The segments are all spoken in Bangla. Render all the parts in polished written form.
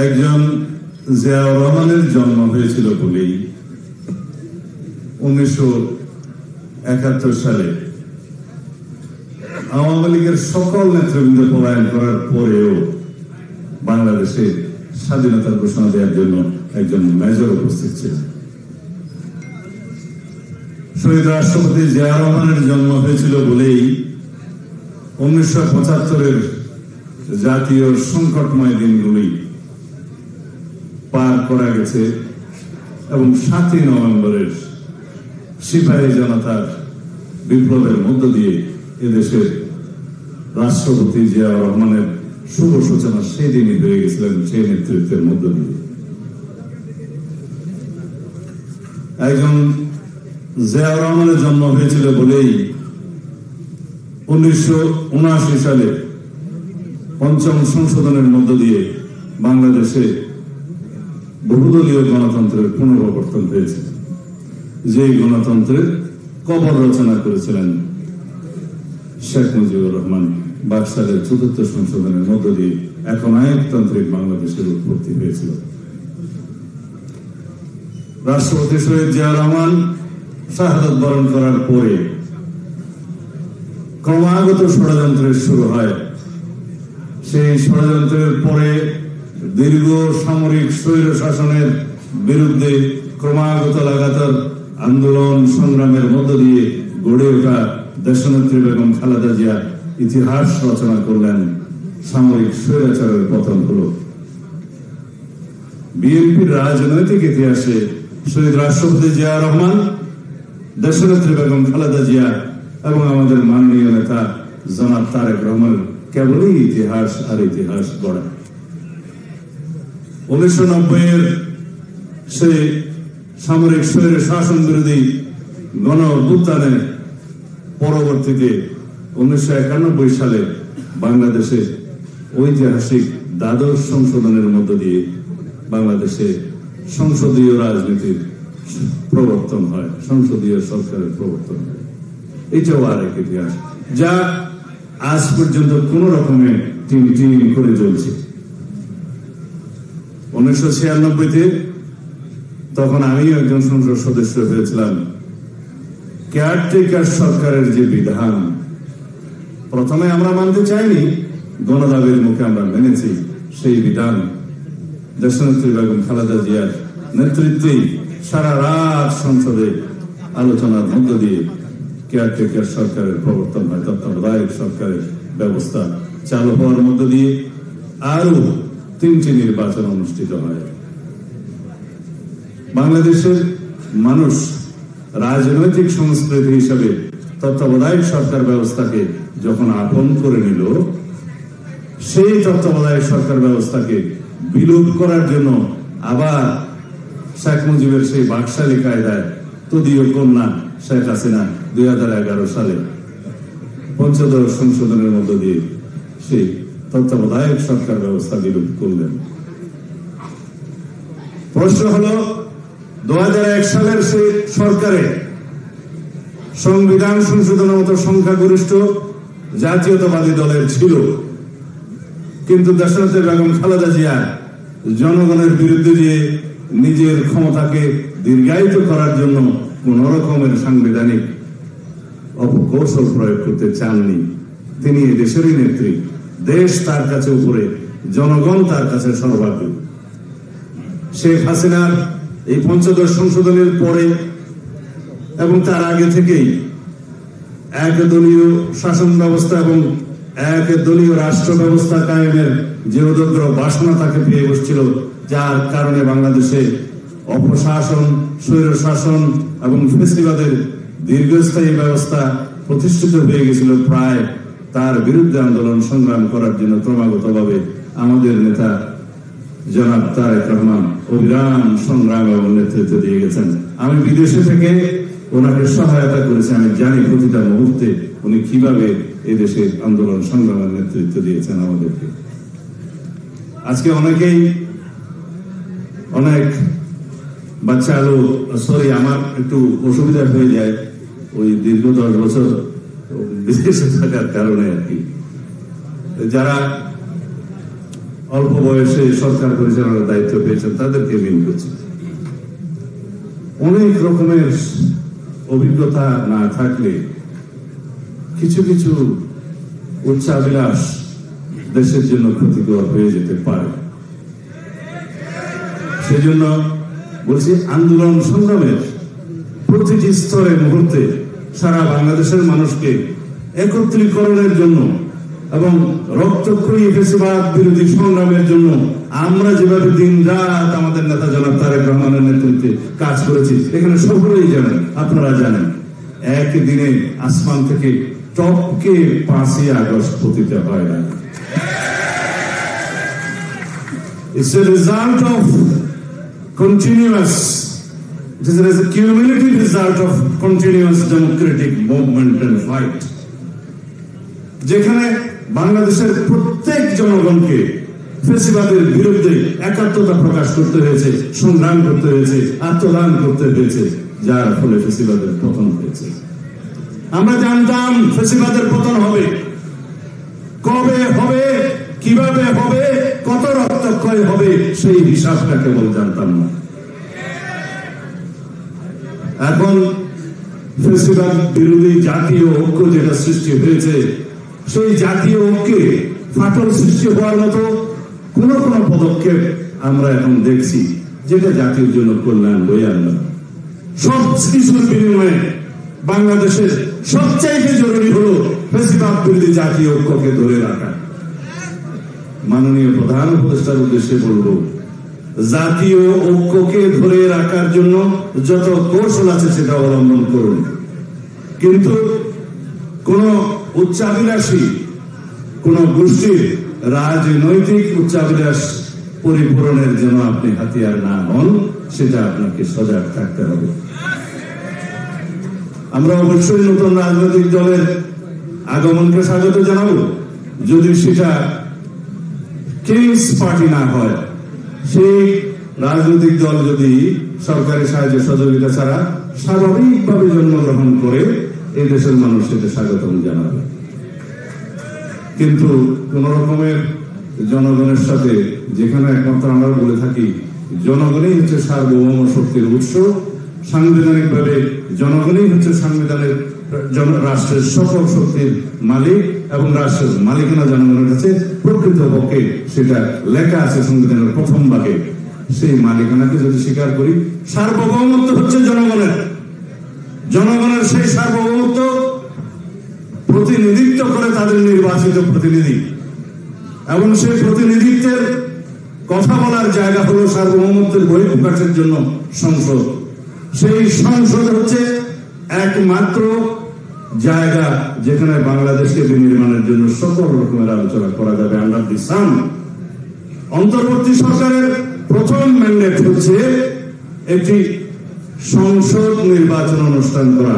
একজন জিয়াউর রহমানের জন্ম হয়েছিল বলেই 1971 সালে আওয়ামী লীগের সকল নেতৃবৃন্দ পলায়ন করার পরেও বাংলাদেশে স্বাধীনতার ঘোষণা দেওয়ার জন্য একজন মেজর উপস্থিত ছিলেন। শহীদ রাষ্ট্রপতি জিয়াউর রহমানের জন্ম হয়েছিল বলেই 1975 জাতীয় সংকটময় দিনগুলি পার করা গেছে এবং 7ই নভেম্বরের সিপাহী জনতার বিপ্লবের মধ্য দিয়ে এদেশের রাষ্ট্রপতি জিয়াউর রহমানের শুভ সূচনা সেদিনই হয়ে গেছিলেন, সেই নেতৃত্বের মধ্য দিয়ে। একজন জিয়াউর রহমানের জন্ম হয়েছিল বলেই 1979 সালে 5ম সংশোধনের মধ্য দিয়ে বাংলাদেশে বহুদলীয় গণতন্ত্রের পুনরাবর্তন হয়েছে, যে গণতন্ত্রের কবর রচনা করেছিলেন শেখ মুজিবুর রহমান। 22 সালের 4র্থ সংশোধনের মধ্য দিয়ে এখন একতান্ত্রিক বাংলাদেশের উৎপত্তি হয়েছিল। রাষ্ট্রপতি শহীদ জিয়াউর রহমান শাহাদাত বরণ করার পরে ক্রমাগত ষড়যন্ত্রের শুরু হয়। সেই ষড়যন্ত্রের পরে দীর্ঘ সামরিক স্বৈর শাসনের বিরুদ্ধে ক্রমাগত লাগাতার আন্দোলন সংগ্রামের মধ্য দিয়ে গড়ে ওঠা দেশনেত্রী বেগম খালেদা জিয়া ইতিহাস রচনা করলেন। সামরিক স্বৈরাচারের পতন হল। বিএনপির রাজনৈতিক ইতিহাসে শহীদ রাষ্ট্রপতি জিয়াউর রহমান, দেশনেত্রী বেগম খালেদা জিয়া এবং আমাদের মাননীয় নেতা জনাব তারেক রহমান কেবলই ইতিহাস আর ইতিহাস গড়া। 1990-এর সেই সামরিক স্বৈর শাসন বিরোধী গণ অভ্যুত্থানে পরবর্তীতে 1991 সালে বাংলাদেশে ঐতিহাসিক দ্বাদশ সংশোধনের মধ্য দিয়ে বাংলাদেশে সংসদীয় রাজনীতির প্রবর্তন হয়, সংসদীয় সরকারের প্রবর্তন হয়। এটাও আরেক ইতিহাস, যা আজ পর্যন্ত কোন রকমে টিম করে চলছে। 1996-তে তখন আমিও একজন সংসদ সদস্য হয়েছিলাম। কেয়ারটেকার সরকারের যে বিধান, প্রথমে আমরা মানতে চাইনি, গণদাবির মুখে আমরা মেনেছি। সেই বিধান দেশনেত্রী বেগম খালেদা জিয়ার নেতৃত্বেই সারা রাত সংসদে আলোচনার মধ্য দিয়ে কেয়ারটেকার সরকারের প্রবর্তন হয়। তত্ত্বাবধায়ক সরকারের ব্যবস্থা চালু হওয়ার মধ্য দিয়ে আরো 3টি নির্বাচন অনুষ্ঠিত হয়। বাংলাদেশের মানুষ রাজনৈতিক সংস্কৃতি হিসেবে তত্ত্বাবধায়ক সরকার ব্যবস্থাকে যখন আপন করে নিল, সেই তত্ত্বাবধায়ক সরকার ব্যবস্থাকে বিলোপ করার জন্য আবার শেখ মুজিবের সেই বাকশালী কায়দায় তদীয় কন্যা শেখ হাসিনা 2011 সালে 5ম সংশোধনের মধ্য দিয়ে সেই তত্ত্বাবধায়ক সরকার ব্যবস্থা বিলোপ করলেন। প্রশ্ন হল, 2001 সালের সেই সরকারে সংবিধান সংশোধনের মতো সংখ্যাগরিষ্ঠ জাতীয়তাবাদী দলের ছিল, কিন্তু দেশনেত্রী বেগম খালেদা জিয়া জনগণের বিরুদ্ধে দিয়ে নিজের ক্ষমতাকে দীর্ঘায়িত করার জন্য কোন রকমের সাংবিধানিক অপকৌশল প্রয়োগ করতে চাননি। তিনি দেশেরই নেত্রী, দেশ তার কাছে উপরে, জনগণ তার কাছে সর্বাগ্রে। শেখ হাসিনার এই 5ম সংশোধনের পরে এবং তার আগে থেকেই একদলীয় শাসন ব্যবস্থা এবং একদলীয় রাষ্ট্র ব্যবস্থা কায়েমের যে উদগ্র বাসনা তাকে পেয়ে বসছিল, যার কারণে বাংলাদেশে অপশাসন, স্বৈর শাসন এবং ফ্যাসিবাদের দীর্ঘস্থায়ী ব্যবস্থা প্রতিষ্ঠিত হয়ে গেছিল। প্রায় তার বিরুদ্ধে আন্দোলন সংগ্রাম করার জন্য ক্রমাগতভাবে আমাদের নেতা জনাব তারেক রহমান অবিরাম সংগ্রাম এবং নেতৃত্ব দিয়ে গেছেন। আমি বিদেশে থেকে ওনাকে সহায়তা করেছি। আমি জানি প্রতিটা মুহূর্তে উনি কিভাবে এদেশের আন্দোলন সংগ্রামের নেতৃত্ব দিয়েছেন আমাদেরকে। আজকে অনেক বাচ্চা আলো, সরি আমার একটু অসুবিধা হয়ে যায় ওই দীর্ঘ 10 বছর বিদেশে থাকার কারণে আর কি, যারা অল্প বয়সে সরকার পরিচালনার দায়িত্ব পেয়েছেন তাদেরকে মিন করছি। অনেক রকমের অভিজ্ঞতা না থাকলে কিছু কিছু উচ্চাভিলাষ দেশের জন্য ক্ষতিকর হয়ে যেতে পারে। সেজন্য বলছি, আন্দোলন সংগ্রামের প্রতিটি স্তরে মুহূর্তে সারা বাংলাদেশের মানুষকে একত্রীকরণের জন্য এবং রক্তক্ষয়ী ফ্যাসিবাদ বিরোধী সংগ্রামের জন্য আমরা যেভাবে দিন রাত আমাদের নেতা জনাব তারেক রহমানের নেতৃত্বে কাজ করেছি, এখানে সকলেই জানেন, আপনারা জানেন, একদিনে আসমান থেকে টপকে 5ই আগস্ট পতিত হয় না। It's a result of it is a cumulative result of continuous democratic movement and fight. যেখানে বাংলাদেশের প্রত্যেক জনগণকে ফ্যাসিবাদের বিরুদ্ধে একাত্মতা প্রকাশ করতে হয়েছে, সংগ্রাম করতে হয়েছে, আত্মদান করতে হয়েছে, যার ফলে ফ্যাসিবাদের পতন হয়েছে। আমরা জানতাম ফ্যাসিবাদের পতন হবে, কবে হবে, কিভাবে হবে, কত রক্তক্ষয় হবে, সেই হিসাবটা কেবল জানতাম না। এখন ফ্যাসিবাদ বিরোধী জাতীয় ঐক্য যেটা সৃষ্টি হয়েছে, সেই জাতীয় ঐক্যে ফাটল সৃষ্টি হওয়ার মতো কোন কোন পদক্ষেপ আমরা এখন দেখছি, যেটা জাতির জন্য কল্যাণ বয়ে আনলো। সব কিছুর বিনিময়ে বাংলাদেশের সবচাইতে জরুরি হলো ফ্যাসিবাদ বিরোধী জাতীয় ঐক্যকে ধরে রাখা। মাননীয় প্রধান উপদেষ্টার উদ্দেশ্যে বলবো, জাতীয় ঐক্যকে ধরে রাখার জন্য যত কৌশল আছে সেটা অবলম্বন করুন, কিন্তু কোন উচ্চাভিলাষী কোন গোষ্ঠীর রাজনৈতিক উচ্চাভিলাষ পরিপূরণের জন্য আপনি হাতিয়ার না হন, সেটা আপনাকে সজাগ থাকতে হবে। আমরা অবশ্যই নতুন রাজনৈতিক দলের আগমনকে স্বাগত জানাবো, যদি সেটা কিংস পার্টি না হয়। সেই রাজনৈতিক দল যদি সরকারি সাহায্য সহযোগিতা ছাড়া স্বাভাবিকভাবে জন্মগ্রহণ করে, এই দেশের মানুষ সেটা স্বাগতম জানাবে। কিন্তু কোন রকমের জনগণের সাথে, যেখানে একমাত্র আমরা বলে থাকি জনগণই হচ্ছে সার্বভৌম শক্তির উৎস, সাংবিধানিক ভাবে জনগণই হচ্ছে সাংবিধানের রাষ্ট্রের সকল শক্তির মালিক এবং রাষ্ট্রের মালিকানা জনগণের কাছে, প্রকৃতপক্ষে সেটা লেখা আছে সংবিধানের প্রথম ভাগে। সেই মালিকানাকে যদি স্বীকার করি, সার্বভৌমত্ব হচ্ছে জনগণের, জনগণের সেই সার্বভৌমত্ব প্রতিনিধিত্ব করে তাদের নির্বাচিত প্রতিনিধি, এবং সেই প্রতিনিধিত্বের কথা বলার জায়গা হলো সার্বভৌমত্বের বহিঃপ্রকাশের জন্য সংসদ। সেই সংসদ হচ্ছে একমাত্র জায়গা যেখানে বাংলাদেশকে বিনির্মাণের জন্য সকল রকমের আলোচনা করা যাবে আন্ডার দি সান। অন্তর্বর্তী সরকারের প্রথম ম্যান্ডেট হচ্ছে একটি সংসদ নির্বাচন অনুষ্ঠান করা,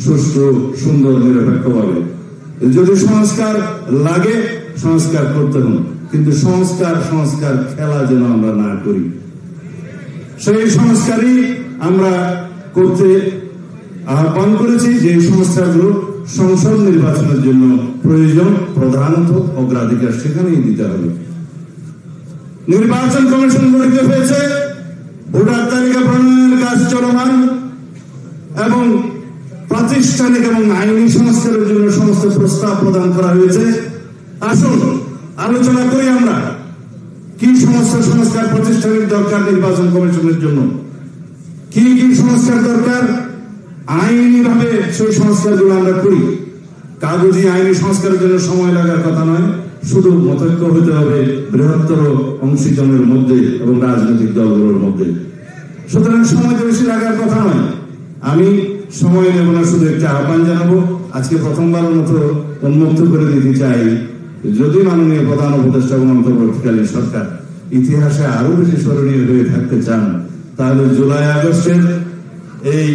সুষ্ঠু, সুন্দর, নিরপেক্ষভাবে। যদি সংস্কার লাগে সংস্কার করতে হবে, কিন্তু সংস্কার খেলা যেন আমরা না করি। সেই সংস্কারই আমরা করতে আহ্বান করেছি, যে সংস্কারগুলো সংসদ নির্বাচনের জন্য প্রয়োজন, প্রধানত অগ্রাধিকার সেখানেই দিতে হবে। নির্বাচন কমিশন গঠিত হয়েছে, ভোটার তালিকা প্রণয়নের কাজ চলমান এবং প্রাতিষ্ঠানিক এবং আইনি সংস্কারের জন্য সমস্ত প্রস্তাব প্রদান করা হয়েছে। আসুন আলোচনা করি আমরা কি সমস্ত সংস্কার প্রতিষ্ঠানিক দরকার নির্বাচন কমিশনের জন্য, কি কি সংস্কার দরকার, আইনি ভাবে সেই সংস্কারগুলো আমরা করি। কাগজি আইনি সংস্কারের জন্য সময় লাগার কথা নয়, শুধু মতৈক্য হতে হবে বৃহত্তর অংশীজনের মধ্যে এবং রাজনৈতিক দলগুলোর মধ্যে। সুতরাং সময় বেশি লাগার কথা নয়। আমি সময় নেব না, শুধু একটা আহ্বান জানাবো। আজকে প্রথমবারের মতো উন্মুক্ত করে দিতে চাই, যদি মাননীয় প্রধান উপদেষ্টা এবং অন্তর্বর্তীকালীন সরকার ইতিহাসে আরো বেশি স্মরণীয় হয়ে থাকতে চান, তাহলে জুলাই আগস্টের এই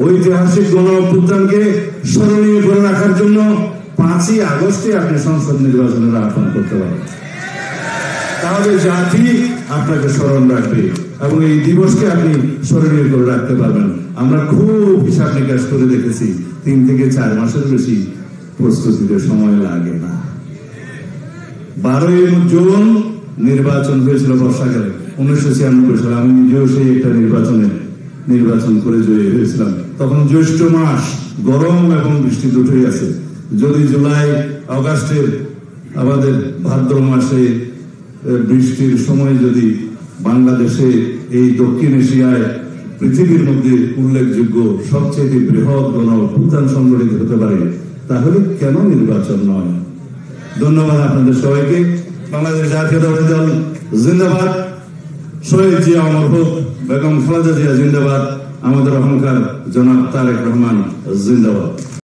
ঐতিহাসিক গণ অভ্যুত্থানকে স্মরণীয় করে রাখার জন্য 5ই আগস্টে আপনি সংসদ নির্বাচনের আহ্বান করতে পারেন। তাহলে জাতি আপনাকে স্মরণ রাখবে এবং এই দিবসকে আপনি স্মরণীয় করে রাখতে পারবেন। আমরা খুব হিসাব নিকাশ করে দেখেছি, 3 থেকে 4 মাসের বেশি প্রস্তুতিতে সময় লাগে না। 12ই জুন নির্বাচন হয়েছিল বর্ষাকালে 1996 সালে। আমি নিজেও সেই একটা নির্বাচন করে জয়ী হয়েছিলাম। তখন জ্যৈষ্ঠ মাস, গরম এবং বৃষ্টি দুটোই আছে। যদি জুলাই আগস্টের আমাদের ভাদ্র মাসে বৃষ্টির সময় যদি বাংলাদেশে এই দক্ষিণ এশিয়ায় পৃথিবীর মধ্যে উল্লেখযোগ্য সবচেয়ে বৃহৎ গণ অভ্যুত্থান সংগঠিত হতে পারে, তাহলে কেন নির্বাচন নয়? ধন্যবাদ আপনাদের সবাইকে। বাংলাদেশ জাতীয়তাবাদী দল জিন্দাবাদ। শহীদ জিয়া অমর হোক, বেগম খালেদা জিয়া জিন্দাবাদ। আমাদের অহংকার জনাব তারেক রহমান জিন্দাবাদ।